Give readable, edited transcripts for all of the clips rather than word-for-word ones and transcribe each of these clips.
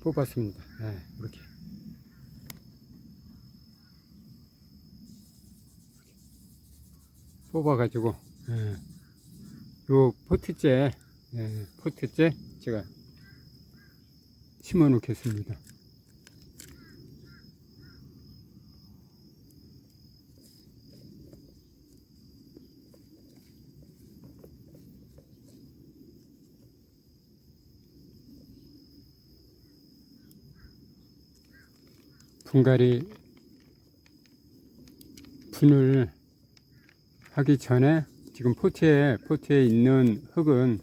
뽑았습니다. 네, 이렇게 뽑아가지고 요 포트째 포트째 제가 심어 놓겠습니다. 분갈이 분을 하기 전에 지금 포트에 있는 흙은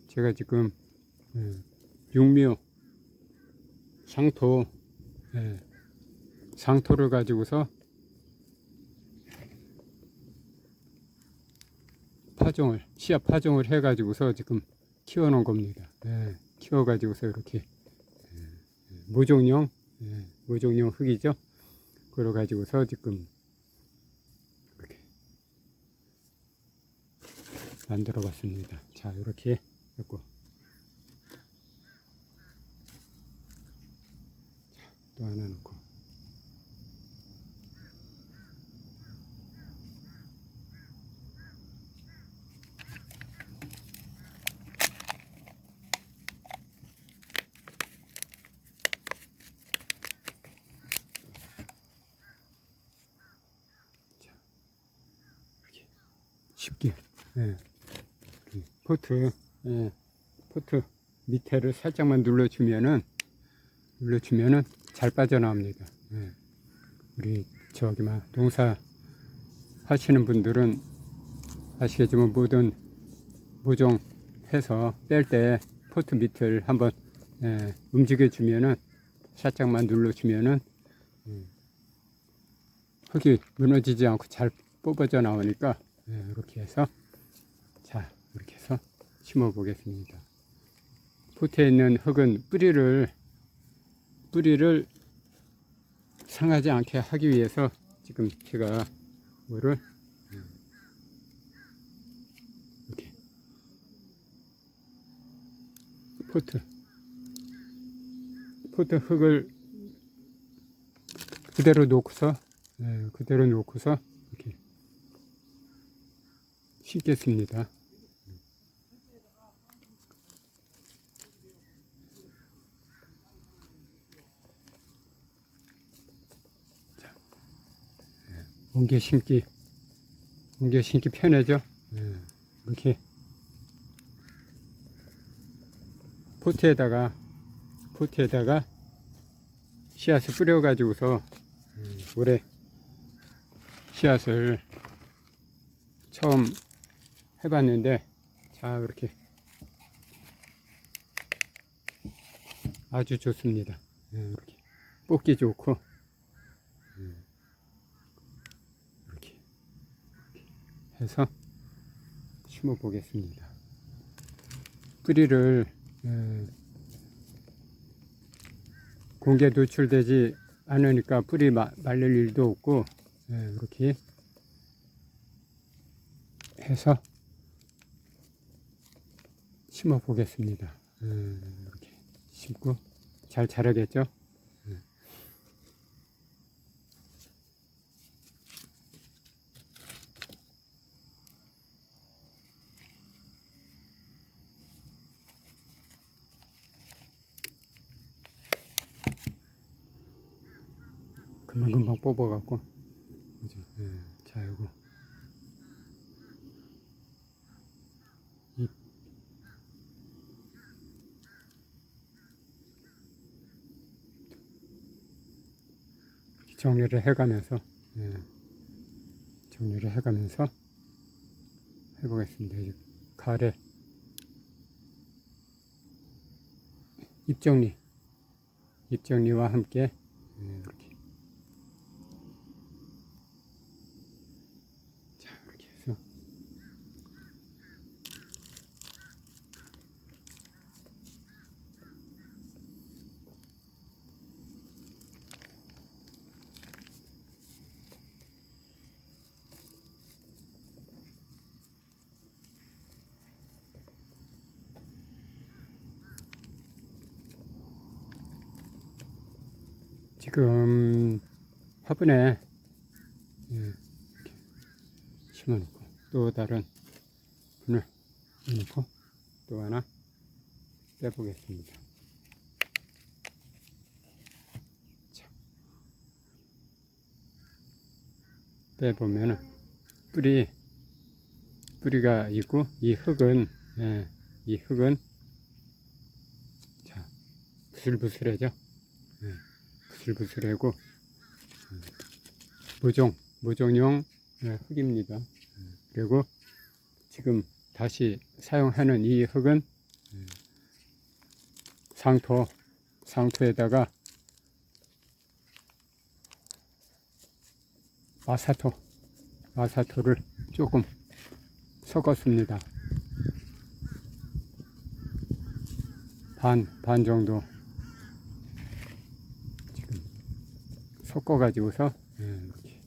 제가 지금 육묘 상토를 가지고서 씨앗 파종을 해 가지고서 지금 키워 놓은 겁니다. 키워 가지고서 이렇게 모종용 흙이죠. 그래 가지고서 지금 이렇게 만들어 봤습니다. 자, 이렇게 했고, 또 하나 넣고, 자, 이렇게 쉽게 포트 밑에를 살짝만 눌러주면은 잘 빠져나옵니다. 우리 저기 농사 하시는 분들은 아시겠지만 모든 모종해서 뺄 때 포트 밑을 한번 움직여 주면은, 살짝만 눌러 주면은 흙이 무너지지 않고 잘 뽑아져 나오니까 이렇게 해서, 자, 이렇게 해서 심어 보겠습니다. 포트에 있는 흙은 뿌리를 상하지 않게 하기 위해서 지금 제가 이거를 이렇게 포트 흙을 그대로 놓고서 이렇게 심겠습니다. 옮겨 심기 편하죠. 이렇게 포트에다가 씨앗을 뿌려 가지고서 올해 씨앗을 처음 해봤는데, 자, 이렇게 아주 좋습니다. 이렇게 뽑기 좋고, 이렇게 해서 심어 보겠습니다. 뿌리를 공기에 노출되지 않으니까 뿌리 말릴 일도 없고, 이렇게 해서 심어 보겠습니다. 이렇게 심고 잘 자라겠죠. 금방 뽑아갖고, 그죠? 자, 이거 정리를 해가면서 해보겠습니다. 가을에 잎정리와 함께 이렇게, 자, 이렇게 해서 지금 화분에 이렇게 심어놓고 또 다른 분을 넣고 또 하나 빼보겠습니다. 자, 빼보면은 뿌리가 있고 이 흙은 자 부슬부슬해져. 부슬부슬하고 모종용 흙입니다. 그리고 지금 다시 사용하는 이 흙은 상토에다가 마사토를 조금 섞었습니다. 반 정도 지금 섞어 가지고서 이렇게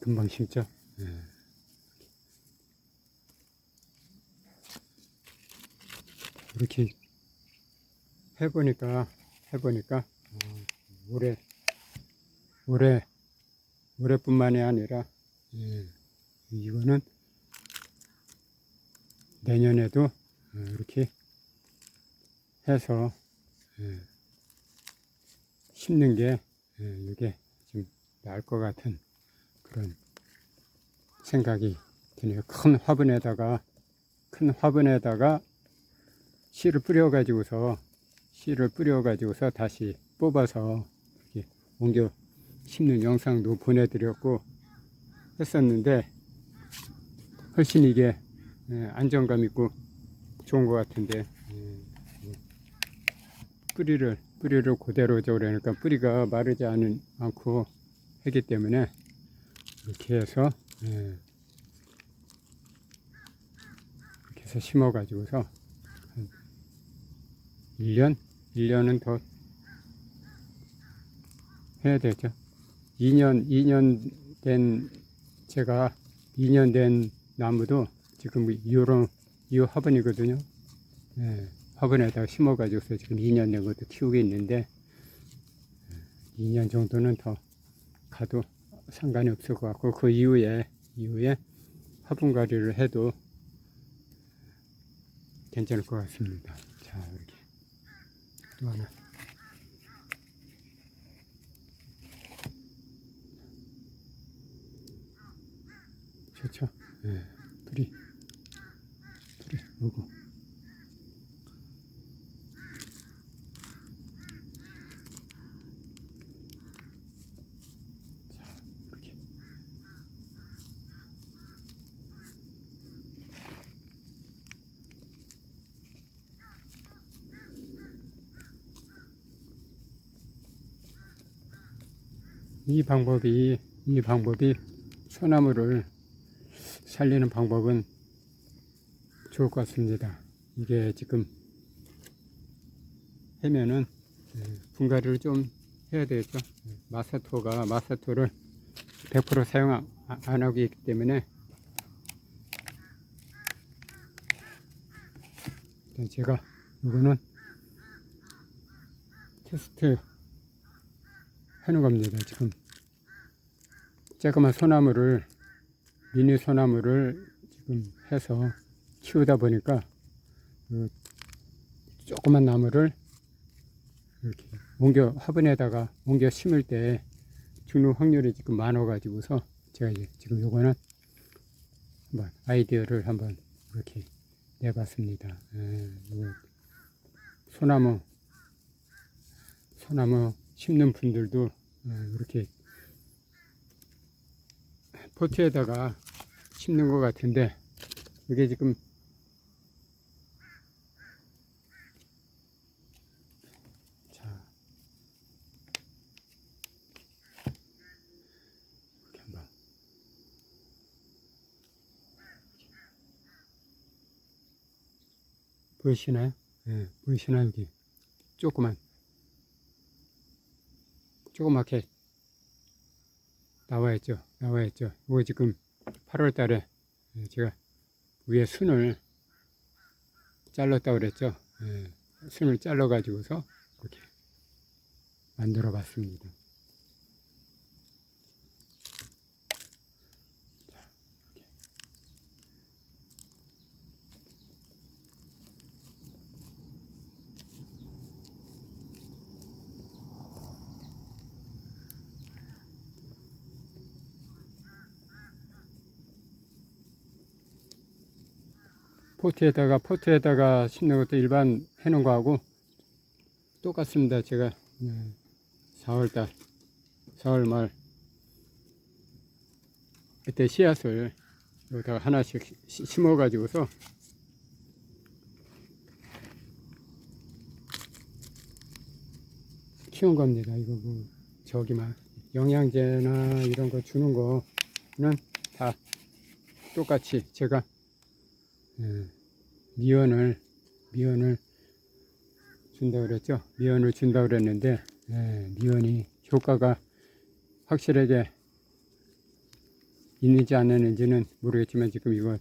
금방 심죠. 이렇게 해보니까 올해뿐만이 아니라 이거는 내년에도 이렇게 해서 심는 게 이게 좀 나을 것 같은 그런 생각이 드네요. 큰 화분에다가 씨를 뿌려 가지고서 다시 뽑아서 이렇게 옮겨 심는 영상도 보내드렸고 했었는데 훨씬 이게 안정감 있고 좋은 것 같은데 뿌리를 그대로 그러니까 뿌리가 마르지 않고 하기 때문에 이렇게 해서 심어 가지고서 1년은 더 해야 되죠. 2년 된 나무도 지금 이 화분이거든요. 화분에다가 심어 가지고서 지금 2년 된 것도 키우고 있는데 2년 정도는 더 가도 상관이 없을 것 같고 그 이후에 화분 관리를 해도 괜찮을 것 같습니다. 자, 이렇게 또 하나 좋죠. 뿌리 오고 이 방법이 소나무를 살리는 방법은 좋을 것 같습니다. 이게 지금 하면은 분갈이를 좀 해야 되겠죠. 마사토를 100% 사용 안 하고 있기 때문에 제가 이거는 테스트 하는 겁니다. 지금 조그만 미니 소나무를 지금 해서 키우다 보니까 조그만 나무를 이렇게 화분에다가 옮겨 심을 때 죽는 확률이 지금 많아 가지고서 제가 지금 요거는 한번 아이디어를 한번 이렇게 내봤습니다. 소나무 심는 분들도 이렇게 포트에다가 심는 것 같은데 이게 지금 자 이렇게 한번 보이시나요? 보이시나요? 여기 조그맣게 나와 있죠. 이거 지금 8월 달에 제가 위에 순을 잘랐다고 그랬죠. 순을 잘라 가지고서 이렇게 만들어 봤습니다. 포트에다가 심는 것도 일반 해놓은 거하고 똑같습니다. 제가 4월달, 4월 말 그때 씨앗을 여기다가 하나씩 심어 가지고서 키운 겁니다. 이거 뭐 저기만 영양제나 이런 거 주는 거는 다 똑같이 제가 미연을 준다 그랬죠. 미연을 준다 그랬는데 미연이 효과가 확실하게 있는지 안 있는지는 모르겠지만 지금 이거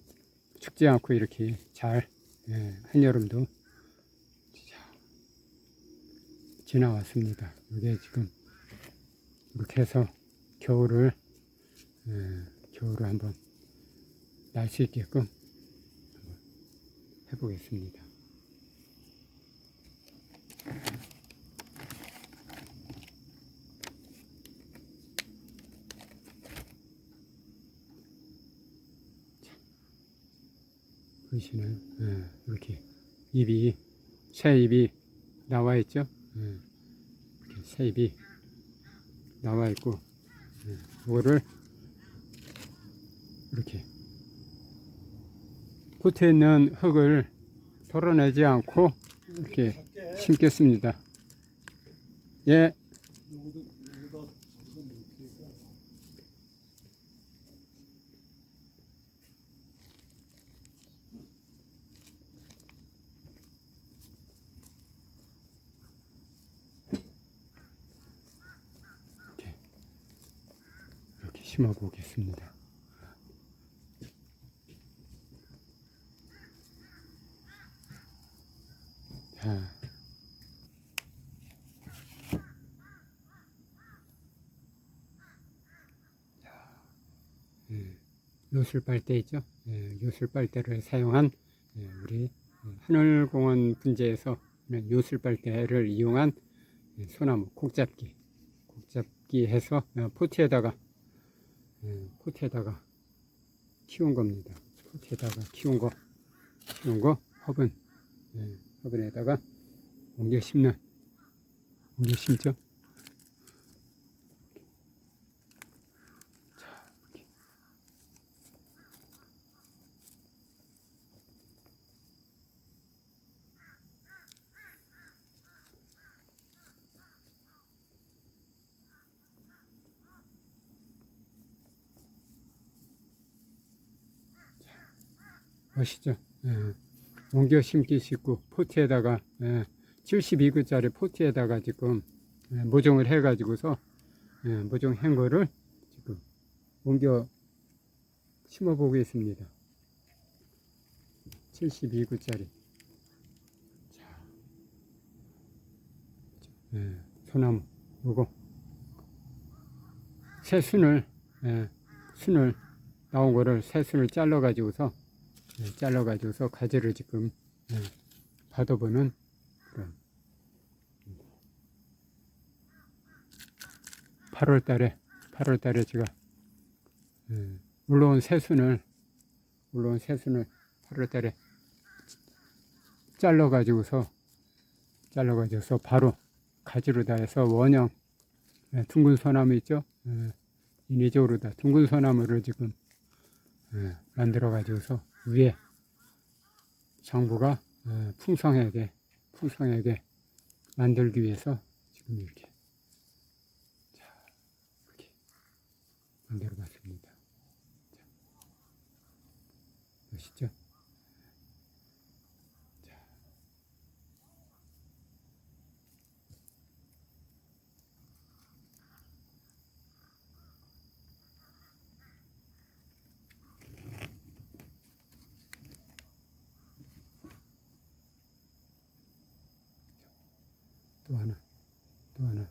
죽지 않고 이렇게 잘 한여름도 지나왔습니다. 이게 지금 이렇게 해서 겨울을 한번 날 수 있게끔 해보겠습니다. 보시나요? 이렇게 새 잎이 나와 있죠? 이렇게 새 잎이 나와 있고, 이거를 이렇게 포트에 있는 흙을 덜어내지 않고 이렇게 심겠습니다. 예. 이렇게 심어 보겠습니다. 자, 요술 빨대 있죠? 요술 빨대를 사용한 우리 하늘공원 분재에서 요술 빨대를 이용한 소나무 곡잡기 해서 포트에다가 키운 겁니다. 포트에다가 키운 거 화분에다가 옮겨 심죠. 아시죠? 옮겨 심기 쉽고 포트에다가 72구짜리 포트에다가 지금 모종을 해 가지고서 모종한 거를 지금 옮겨 심어 보겠습니다. 72구짜리 소나무 요거 새 순을 나온 거를 새 순을 잘라 가지고서 가지를 지금 받아보는 그런 8월 달에 제가 물러온 새순을 8월 달에 잘라 가지고서 바로 가지로 다 해서 원형 둥근 소나무 있죠? 인위적으로 다 둥근 소나무를 지금 만들어 가지고서 위에 장부가 풍성하게 만들기 위해서 지금 이렇게 만들어 봤습니다. 멋있죠? 또 하나, 또 하나.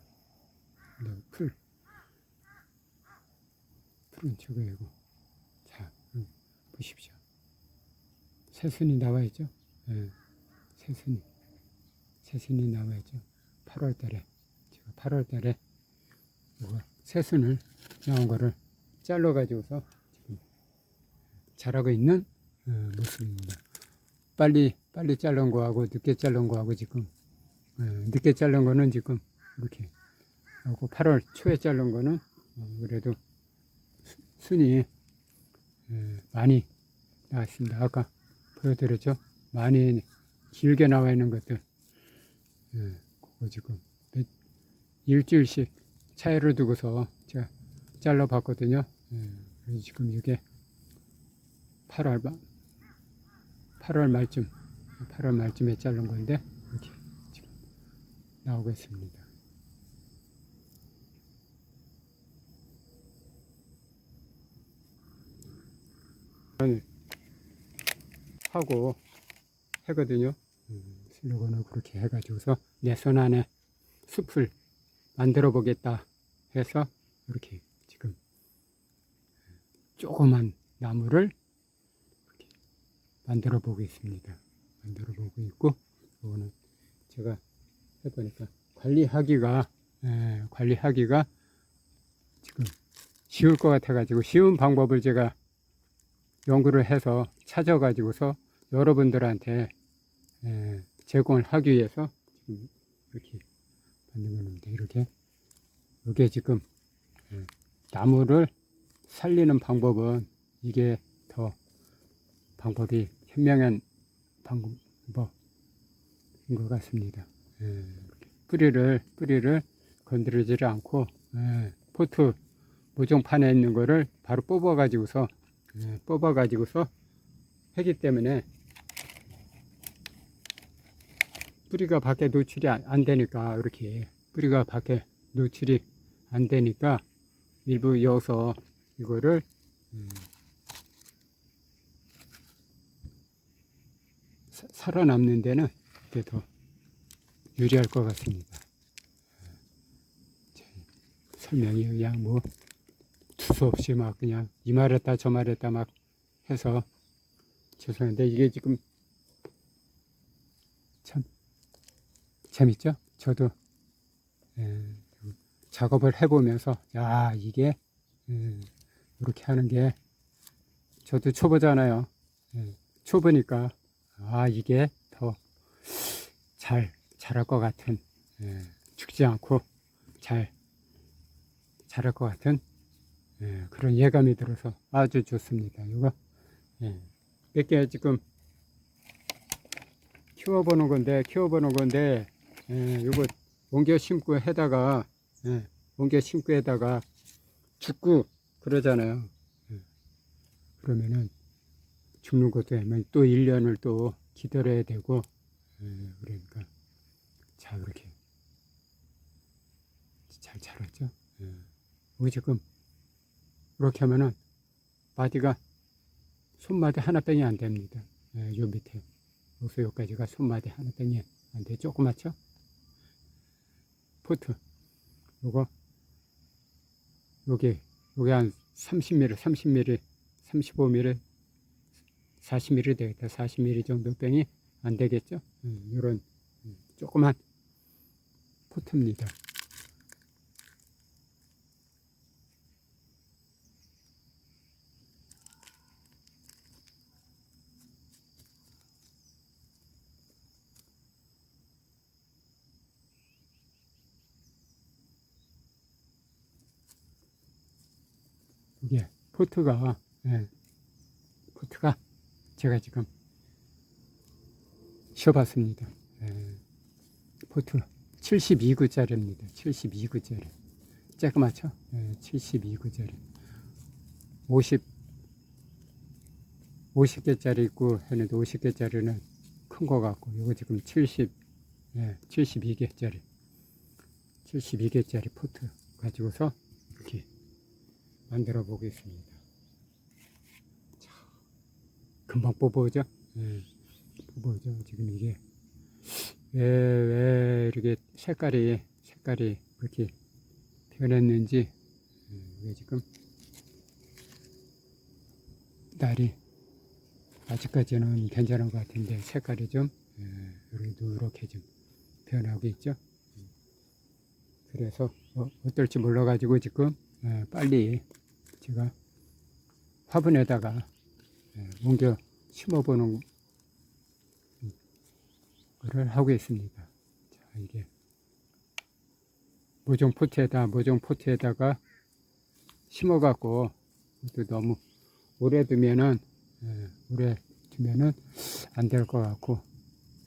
풀은 저거이고. 자, 보십시오. 새순이 나와 있죠? 예, 새순이 나와 있죠? 8월 달에, 제가 8월 달에 이거 새순을 나온 거를 잘라 가지고서 지금 자라고 있는 모습입니다. 빨리 자른 거하고 늦게 자른 거하고 지금 늦게 자른 거는 지금 이렇게 하고 8월 초에 자른 거는 그래도 순이 많이 나왔습니다. 아까 보여드렸죠? 많이 길게 나와 있는 것들 그거 지금 일주일씩 차이를 두고서 제가 잘라 봤거든요. 그래서 지금 이게 8월 말쯤에 자른 건데 이렇게 지금 나오고 있습니다. 하고 하거든요. 슬로건을 그렇게 해가지고서 내 손 안에 숲을 만들어 보겠다 해서 이렇게 지금 조그만 나무를 이렇게 만들어 보고 있습니다. 만들어 보고 있고, 이거는 제가 해보니까 관리하기가 지금 쉬울 것 같아 가지고 쉬운 방법을 제가 연구를 해서 찾아 가지고서 여러분들한테 제공을 하기 위해서 지금 이렇게 만든 겁니다. 이게 지금 나무를 살리는 방법은 이게 더 방법이 현명한 방법인 것 같습니다. 뿌리를 건드리지 않고 포트 모종판에 있는 거를 바로 뽑아 가지고서 하기 때문에 뿌리가 밖에 노출이 안 되니까, 이렇게 뿌리가 밖에 노출이 안 되니까 일부 여서 이거를 살아남는 데는 이게 더 유리할 것 같습니다. 설명이 그냥 뭐 투수 없이 막 그냥 이 말했다 저 말했다 막 해서 죄송한데, 이게 지금 참 재밌죠? 저도 작업을 해보면서 이게 이렇게 하는 게, 저도 초보잖아요. 초보니까 이게 더 잘 자랄 것 같은, 죽지 않고 잘 자랄 것 같은 그런 예감이 들어서 아주 좋습니다. 이거 몇 개 지금 키워보는 건데 이거 옮겨 심고 해다가 죽고 그러잖아요. 그러면은 죽는 것도 아니면 또 1년을 또 기다려야 되고, 그러니까 자, 이렇게 잘 자랐죠. 여기 지금 이렇게 하면은 마디가 손마디 하나뿐이 안 됩니다. 요 밑에 여기서 여기까지가 손마디 하나뿐이 안 돼. 조그맣죠? 포트 요거 요게 한 30mm 35mm 40mm 되겠다. 40mm 정도 뺑이 안 되겠죠? 요런 조그만 포트입니다. 이게 포트가 제가 지금 쉬어봤습니다. 포트 72구짜리입니다. 72구짜리 쬐끄맣죠? 72구짜리 50개짜리 있고 했는데 50개짜리는 큰 거 같고, 이거 지금 72개짜리 포트 가지고서 이렇게 만들어 보겠습니다. 자, 금방 뽑아오죠? 뽑아오죠. 지금 이게 왜 왜 이렇게 색깔이 그렇게 변했는지. 이게 지금 날이 아직까지는 괜찮은 것 같은데 색깔이 좀 이렇게 좀 변하고 있죠. 그래서 어떨지 몰라가지고 지금 빨리 제가 화분에다가 옮겨 심어보는 거를 하고 있습니다. 자, 이게 모종 포트에다가 심어갖고 또 너무 오래 두면은 안 될 것 같고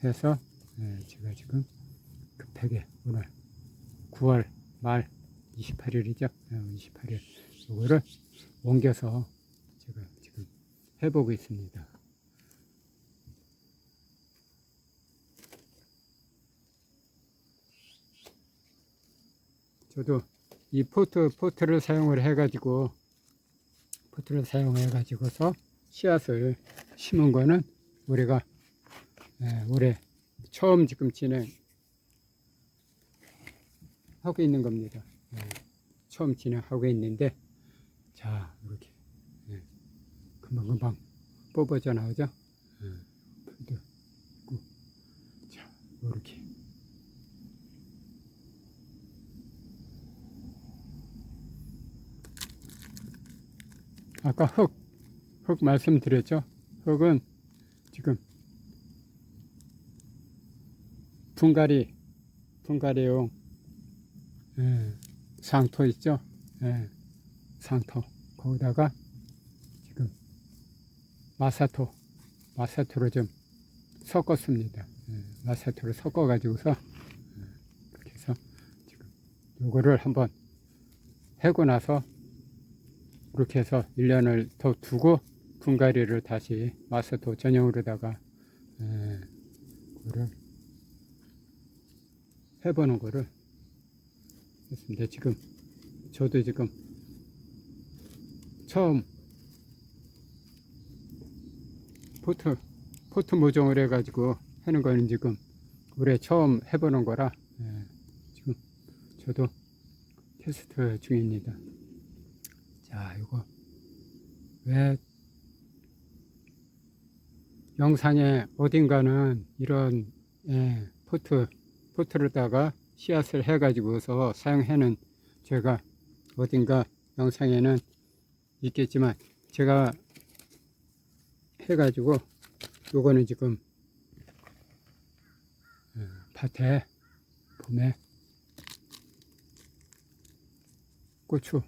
해서 제가 지금 급하게 오늘 9월 말 28일이죠. 28일 이거를 옮겨서 제가 지금 해보고 있습니다. 저도 이 포트를 사용을 해가지고서 씨앗을 심은 거는 우리가 올해 처음 지금 진행하고 있는 겁니다. 처음 진행하고 있는데, 자, 이렇게 금방금방 뽑아져 나오죠. 풀도 있고, 자, 이렇게. 아까 흙 말씀드렸죠. 흙은 지금 분갈이용 상토 있죠. 상토 거기다가 지금 마사토로 좀 섞었습니다. 마사토를 섞어 가지고서 그렇게 해서 지금 요거를 한번 해고 나서 이렇게 해서 1년을 더 두고 분갈이를 다시 마사토 전용으로다가 그거를 해보는 거를 했습니다. 지금 저도 지금 처음 포트 모종을 해가지고 하는 거는 지금 올해 처음 해보는 거라 지금 저도 테스트 중입니다. 자, 이거 왜 영상에 어딘가는 이런 포트로다가 씨앗을 해가지고서 사용하는 제가 어딘가 영상에는 있겠지만 제가 해가지고 요거는 지금 밭에 봄에 고추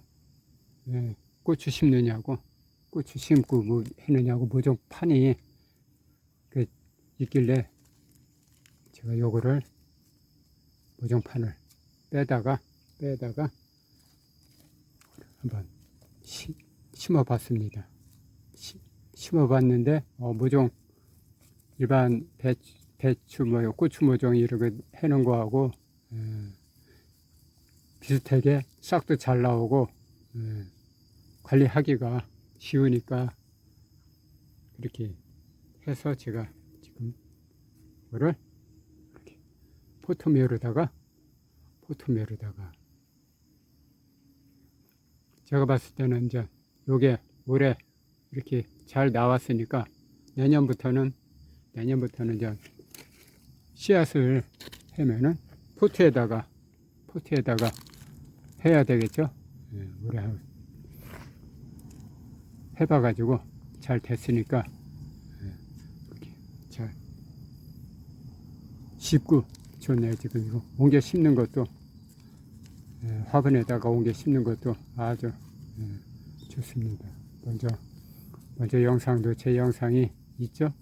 심느냐고 고추 심고 뭐 했느냐고 모종판이 있길래 제가 요거를 모종판을 빼다가 한번 심어 봤습니다. 심어 봤는데 모종 일반 배추 뭐 고추 모종 이렇게 해놓은 거하고 비슷하게 싹도 잘 나오고 관리하기가 쉬우니까 이렇게 해서 제가 지금 이거를 이렇게 포토메로다가 제가 봤을 때는 이제 요게 올해 이렇게 잘 나왔으니까 내년부터는 이제 씨앗을 하면은 포트에다가 해야 되겠죠. 올해 해봐가지고 잘 됐으니까 이렇게 잘 쉽고 좋네요. 지금 이거 옮겨 심는 것도 화분에다가 옮겨 심는 것도 아주 좋습니다. 먼저 영상도 제 영상이 있죠.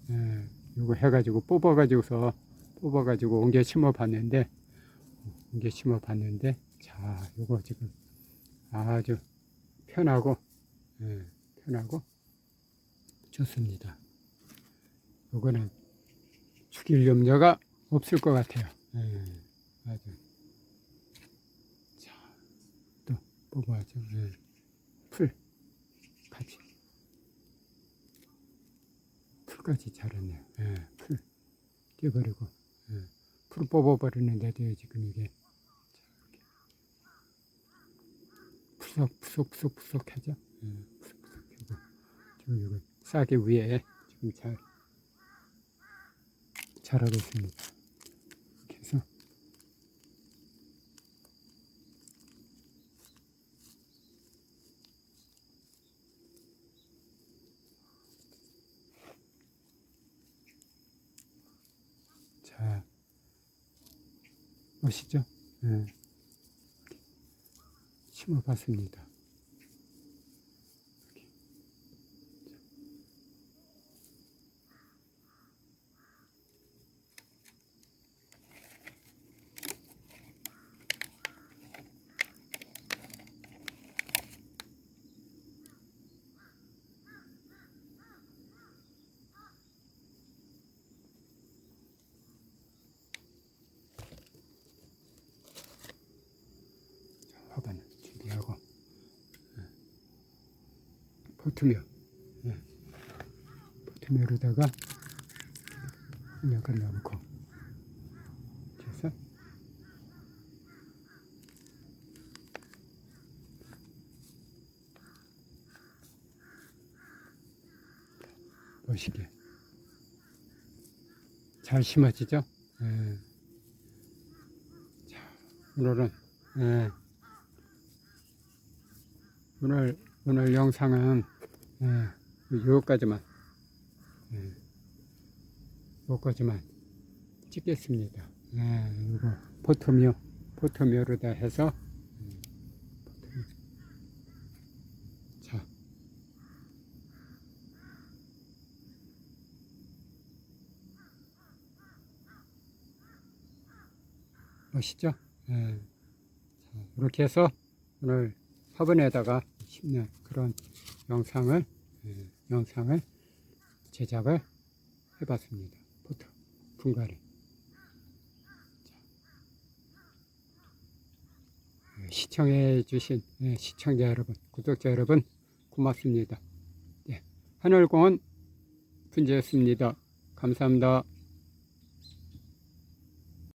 이거 해가지고 뽑아가지고 옮겨 심어 봤는데 자, 요거 지금 아주 편하고 좋습니다. 요거는 죽일 염려가 없을 것 같아요. 아주. 자, 또 뽑아야죠. 풀까지 자랐네요. 풀 떼버리고 풀 뽑아버리는데도 지금 이게 푸석푸석하죠. 푸석푸석하고 지금 이거 싹이 위에 지금 잘 자라고 있습니다. 이렇게 해서 자, 멋있죠? 네. 심어봤습니다. 화분을 준비하고 포트묘, 포트묘로다가 약간 넣고 그래서 멋있게 잘 심어지죠? 예. 자, 오늘은 예. 오늘 영상은 요거까지만 요거까지만 찍겠습니다. 이거 포토묘로다 해서 자, 멋있죠? 자, 이렇게 해서 오늘 화분에다가 심는 그런 영상을 제작을 해봤습니다. 포토 분갈이. 시청해주신 시청자 여러분, 구독자 여러분, 고맙습니다. 하늘공원 분재였습니다. 감사합니다.